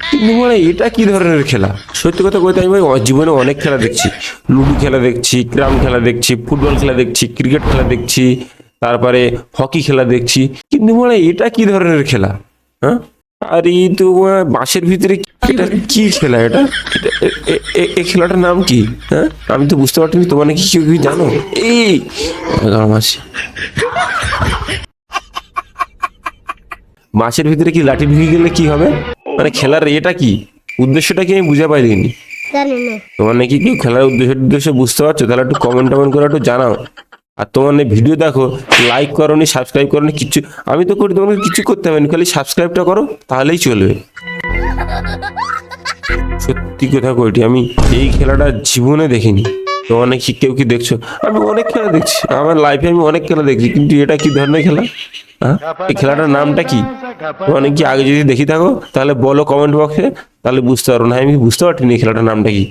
কিন্তু মানে এটা কি ধরনের খেলা? সত্যি কথা বলতে আমি ভাই জীবনে অনেক খেলা দেখছি, লুডো খেলা দেখছি, ক্যারাম খেলা দেখছি, ফুটবল খেলা দেখছি, ক্রিকেট খেলা দেখছি, তারপরে হকি খেলা দেখছি, কিন্তু মানে এটা কি ধরনের খেলা? হ্যাঁ, আর এই তো বাঁশের ভিতরে এটা কি খেলা? এটা এটা এই খেলাটার নাম কি? হ্যাঁ, আমি তো বুঝতে পারছি, তোমার নাকি কেউ কি জানো? এই মাসি, মাছের ভিতরে কি লাঠি ঢুকে গেলে কি হবে? মানে খেলার এটা কি, উদ্দেশ্যটা কি আমি বুঝে পাইনি। জানি না। তোমার নাকি কেউ খেলার উদ্দেশ্য বুঝতে পারছো? তাহলে একটু কমেন্ট করে একটু জানাও। আর তোমার ভিডিও দেখো, লাইক করোনি, সাবস্ক্রাইব করোনি, কিচ্ছু আমি তো করি, তোমাকে কিছু করতে হবে না, খালি সাবস্ক্রাইবটা করো তাহলেই চলবে। সত্যি কথা কইটি, আমি এই খেলাটা জীবনে দেখিনি। তোমার নাকি কেউ কি দেখছো? আমি অনেক খেলা দেখছি, আমার লাইফে আমি অনেক খেলা দেখছি, কিন্তু এটা কি ধরনের খেলা? হ্যাঁ, এই খেলাটার নামটা কি? তোমার কি আগে যদি দেখি থাকো তাহলে বলো কমেন্ট বক্সে, তাহলে বুঝতে পারো। না, আমি বুঝতে পারছি না এই খেলাটার নামটা কি।